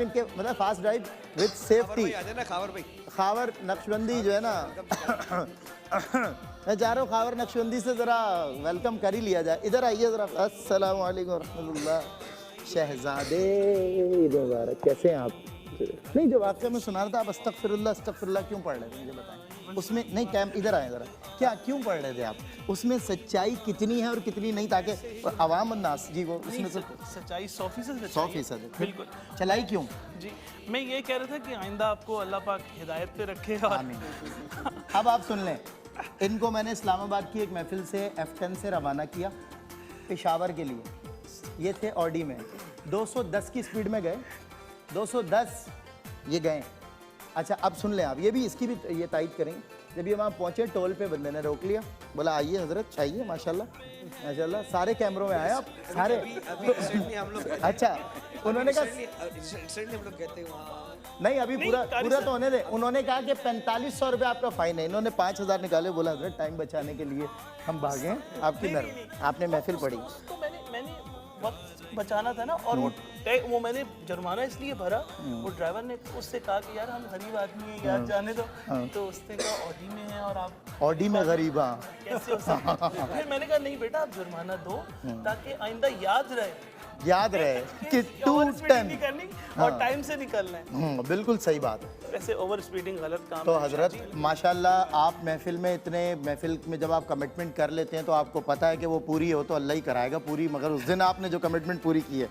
इनके मतलब fast drive with safety. Khawar Naqshbandi जो है ना मैं चाह रहा हूँ खावर नक्शबंदी से ज़रा वेलकम कर ही लिया जाए। इधर आइए ज़रा। अस्सलाम वालेकुम रहमतुल्लाह। शहजादे मुबारक, कैसे हैं आप? नहीं, जो वाक़या मैं सुना रहा था, आप अस्तगफिरुल्लाह क्यों पढ़ रहे थे मुझे बताएं। उसमें नहीं, कैंप इधर आए ज़रा। क्या क्यों पढ़ रहे थे आप? उसमें सच्चाई कितनी है और कितनी नहीं, ताकि अवाम अन्नास जी वो उसमें से सच्चाई 100% 100% है। बिल्कुल। चलाई क्यों? जी, मैं ये कह रहा था कि आइंदा आपको अल्लाह पाक हिदायत पे रखे। और अब आप सुन लें, इनको मैंने इस्लामाबाद की एक महफिल से F10 से रवाना किया पेशावर के लिए। ये थे ऑडी में 210 की स्पीड में गए, 210 ये गए। अच्छा अब सुन लें आप, ये भी इसकी भी ये तायद करेंगे। जब ये वहाँ पहुँचे टोल पे बंदे ने रोक लिया, बोला आइए हजरत, चाहिए माशाल्लाह माशाल्लाह, सारे कैमरों में आए आप सारे। अच्छा उन्होंने कहा नहीं अभी पूरा तो होने दे। उन्होंने कहा कि 4500 रुपये आपका फाइन है। इन्होंने 5000 निकाले, बोला हजरत टाइम बचाने के लिए हम भागे, आपकी नर्म आपने महफिल पढ़ी। तो मैंने वक्त बचाना था ना, और वो मैंने जुर्माना इसलिए भरा। वो ड्राइवर ने उससे कहा कि यार हम गरीब आदमी हैं यार, जाने दो। तो उसने कहा ऑडी में है और आप ऑडी में गरीब। कैसे हो सकता है? फिर मैंने कहा नहीं बेटा, आप जुर्माना दो ताकि आइंदा याद रहे कि 210 नहीं करनी और टाइम से निकलना है। बिल्कुल सही बात है। वैसे ओवर स्पीडिंग गलत काम तो है। हजरत माशाल्लाह आप महफिल में जब आप कमिटमेंट कर लेते हैं तो आपको पता है कि वो पूरी हो तो अल्लाह ही कराएगा पूरी। मगर उस दिन आपने जो कमिटमेंट पूरी की है,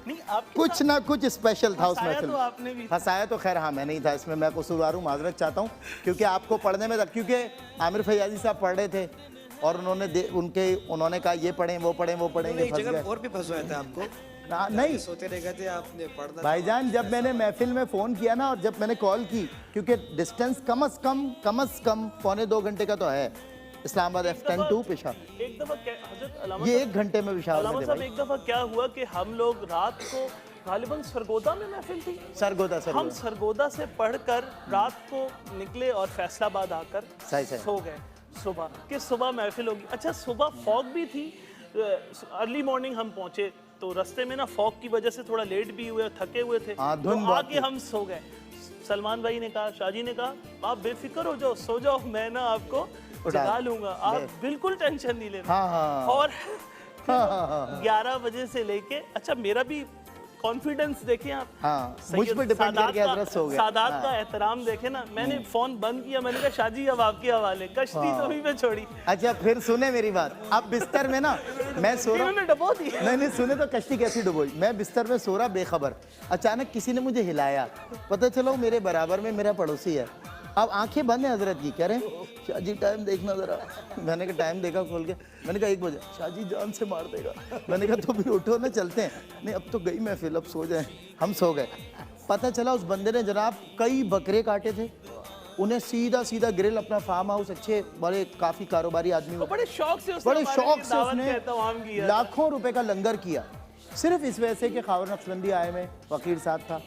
कुछ ना कुछ स्पेशल था उस महफिल में। फंसाया तो खैर हाँ मैं नहीं था, इसमें मैं कसूरवार हूँ, माजरत चाहता हूँ। क्योंकि आपको पढ़ने में, क्योंकि आमिर फैयाजी साहब पढ़ रहे थे और उन्होंने कहा ये पढ़ें वो पढ़ें वो पढ़ेंगे, फंस गए। और भी फंसवाया था आपको? नहीं सोते रह गए थे आपने पढ़ना। भाईजान जब मैंने महफिल में फ़ोन किया ना, और जब मैंने कॉल की, क्योंकि डिस्टेंस कम से कम 1.25 घंटे का तो है इस्लामाबाद F10 टू पेशावर। एक दफ़ा हजरत ये 1 घंटे में पेशावर साहब, एक दफ़ा क्या हुआ कि हम लोग रात को गालिबन सरगोदा में महफिल थी। सरगोदा हम सरगोदा से पढ़कर रात को निकले और फैसलाबाद आकर सो गए। सुबह महफिल होगी। अच्छा सुबह फॉग भी थी, अर्ली मॉर्निंग हम पहुंचे तो रास्ते में ना फॉग की वजह से थोड़ा लेट भी हुए, थके हुए थे। तो आके हम सो गए। सलमान भाई ने कहा, शाहजी ने कहा आप बेफिक्र हो जाओ, सो जाओ, मैं ना आपको जगा लूंगा, आप बिल्कुल टेंशन नहीं लेना। और 11 बजे से लेके, अच्छा मेरा भी कॉन्फिडेंस देखें आप। मुझ पे डिपेंड करके हजरत सो गए। सादात का एहतराम देखे ना। मैंने फोन बंद किया, मैंने कहा शाहजी अब आपके हवाले, कश्ती तो भी पे छोड़ी। अच्छा फिर सुने मेरी बात, अब बिस्तर में ना मैं सो रहा हूँ, डुबो दी। नहीं सुने तो कश्ती कैसी डुबोई। मैं बिस्तर में सो रहा बेखबर, अचानक किसी ने मुझे हिलाया, पता चला मेरे बराबर में मेरा पड़ोसी है। अब आंखें बंद है हजरत की, कह रहे हैं शाहजी टाइम देखना ज़रा। मैंने कहा टाइम देखा खोल के, मैंने कहा 1 बजे। शाहजी जान से मार देगा। मैंने कहा तो भी उठो ना, चलते हैं। नहीं अब तो गई महफिल, अब सो जाए। हम सो गए। पता चला उस बंदे ने जनाब कई बकरे काटे थे, उन्हें सीधा ग्रिल, अपना फार्म हाउस, अच्छे बड़े काफ़ी कारोबारी आदमी, बड़े शौक से उसने लाखों रुपए का लंगर किया, सिर्फ इस वजह से कि खावर नक्शबंदी आए में वकील साहब था।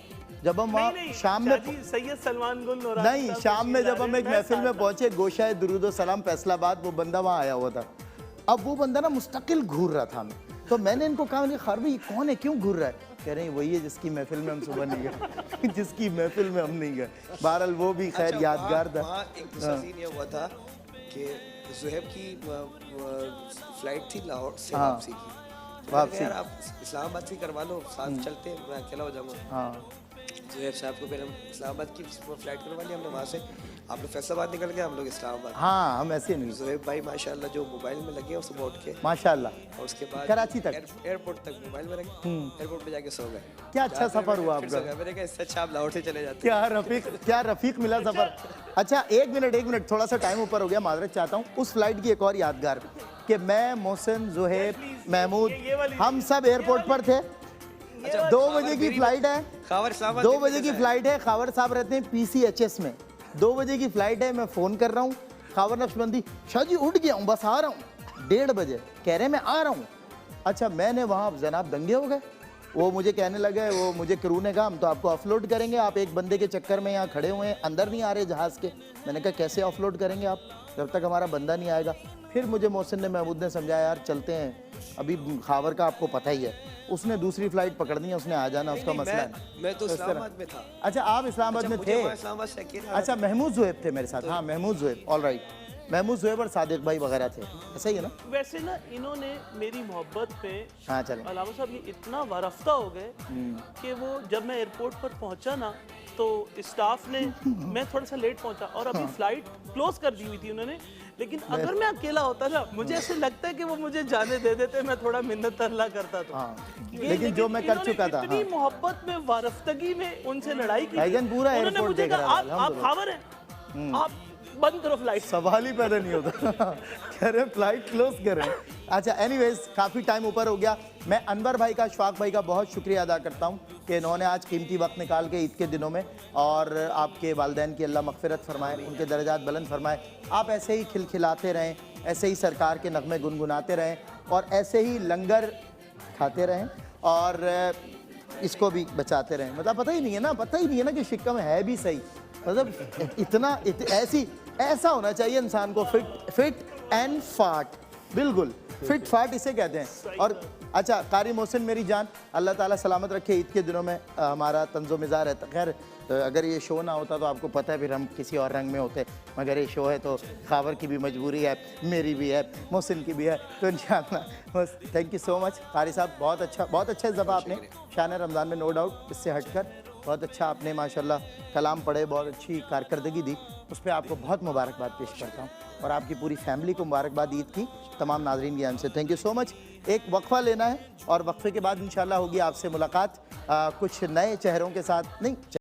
जब हम वहाँ शाम में सैयद सलमान गुल नहीं शाम में जब हम एक महफिल में पहुंचे, गोशाए दुरूद सलाम फैसलाबाद, वो बंदा वहाँ आया हुआ था। अब वो बंदा ना मुस्तकिल घूर रहा था हमें, तो मैंने इनको कहा खार भाई कौन है, क्यों घूर रहा है? कह रहे हैं वही है जिसकी महफिल में हम सुबह नहीं गए जिसकी महफिल में हम नहीं गए। बहरहाल वो भी खैर यादगार था। एक दूसरा सीन ये हुआ था कि ज़ुहैब की फ्लाइट थी लाहौर से वापसी की। यार आप इस्लामाबाद से करवा लो, साथ चलते हैं, मैं अकेला हो जाऊँगा। ज़ुहैब साहब को फिर हम इस्लामाबाद की फ्लाइट करवा ली हमने, वहाँ से आप लोग फैसलाबाद निकल गए, हम लोग इस्लामाबाद। हाँ हम ऐसे नहीं। ज़ुहैब भाई माशाल्लाह जो मोबाइल में लगे हैं सुबह उठ के माशाल्लाह, और उसके बाद कराची तक एयरपोर्ट तक मोबाइल में लगे, एयरपोर्ट पे जाके सो गए। क्या अच्छा सफर हुआ आपका। मैंने कहा इससे अच्छा आप लाहौर से चले जाते। क्या रफीक मिला सफर। अच्छा एक मिनट थोड़ा सा टाइम ऊपर हो गया, माजरत चाहता हूँ। उस फ्लाइट की एक और यादगार कि मैं, मोहसिन, ज़ुहैब, महमूद, हम सब एयरपोर्ट पर थे। 2 बजे की फ्लाइट है, 2 बजे की फ्लाइट है। खावर साहब रहते हैं PCHS में। 2 बजे की फ्लाइट है, मैं फ़ोन कर रहा हूँ खावर नक्शबंदी, शाहजी उठ गया हूँ, बस आ रहा हूँ। 1:30 बजे कह रहे हैं मैं आ रहा हूँ। अच्छा मैंने वहाँ जनाब दंगे हो गए। वो मुझे कहने लगे, वो मुझे क्रू ने कहा हम तो आपको ऑफलोड करेंगे, आप एक बंदे के चक्कर में यहाँ खड़े हुए हैं, अंदर नहीं आ रहे जहाज़ के। मैंने कहा कैसे ऑफलोड करेंगे आप जब तक हमारा बंदा नहीं आएगा। फिर मुझे मोहसिन ने, महमूद ने समझाया यार चलते हैं, अभी खावर का आपको पता ही है, उसने दूसरी फ्लाइट पकड़नी है, उसने आ जाना, उसका मसला है। मैं तो इस्लामाबाद में था। अच्छा, आप इस्लामाबाद में थे? इस्लामाबाद से अकेले अच्छा, महमूद ज़ुहैब थे मेरे साथ। हाँ, महमूद ज़ुहैब, ऑल राइट। महमूद ज़ुहैब और सादिक भाई वगैरह थे, ऐसा ही है ना? वैसे ना इन्होंने मेरी मोहब्बत पे हाँ चलो। अलामा साहब ये इतना वारफ्ता हो गए कि वो जब मैं एयरपोर्ट पर पहुंचा ना तो स्टाफ ने मैं थोड़ा सा लेट पहुंचा और अभी फ्लाइट क्लोज कर दी हुई थी उन्होंने, लेकिन अगर मैं अकेला होता ना मुझे ऐसे लगता है कि वो मुझे जाने दे देते, मैं थोड़ा मिन्नत अल्लाह करता तो। लेकिन जो मैं कर चुका था, इतनी मोहब्बत में वारफ्तगी में उनसे लड़ाई की, भाईजान पूरा उन्होंने एयरपोर्ट मुझे देख रहा कहा था, आप खावर हैं, आप बंद करो फ्लाइट। सवाल ही पैदा नहीं होता। कह रहे फ्लाइट क्लोज करें। अच्छा, एनीवेज काफ़ी टाइम ऊपर हो गया। मैं अनवर भाई का, अशफाक भाई का बहुत शुक्रिया अदा करता हूँ कि इन्होंने आज कीमती वक्त निकाल के ईद के दिनों में, और आपके वालिदैन की अल्लाह मग़फ़िरत फरमाए, उनके दर्जात बुलंद फरमाए। आप ऐसे ही खिलखिलाते रहें, ऐसे ही सरकार के नगमे गुनगुनाते रहें और ऐसे ही लंगर खाते रहें और इसको भी बचाते रहें। मतलब पता ही नहीं है ना कि शिक्का में है भी सही। मतलब ऐसा होना चाहिए इंसान को, फिट एंड फाट, बिल्कुल फिट फाट इसे कहते हैं। और अच्छा, कारी मोहसिन मेरी जान, अल्लाह ताला सलामत रखे। ईद के दिनों में हमारा तंज़ो मिज़ाज रहता। खैर अगर ये शो ना होता तो आपको पता है फिर हम किसी और रंग में होते, मगर ये शो है तो खावर की भी मजबूरी है, मेरी भी है, मोहसिन की भी है, तो इंशाअल्लाह बस। थैंक यू सो मच कारी साहब, बहुत अच्छा इस दफ़ा आपने शान रमज़ान में, नो डाउट, इससे हटकर बहुत अच्छा आपने माशाल्लाह कलाम पढ़े, बहुत अच्छी कारकर्दगी दी, उस पर आपको बहुत मुबारकबाद पेश करता हूँ और आपकी पूरी फैमिली को मुबारकबाद ईद की, तमाम नाज़रीन की जान से। Thank you so much. एक वक्फ़ा लेना है और वक्फ़े के बाद इंशाअल्लाह होगी आपसे मुलाकात कुछ नए चेहरों के साथ। नहीं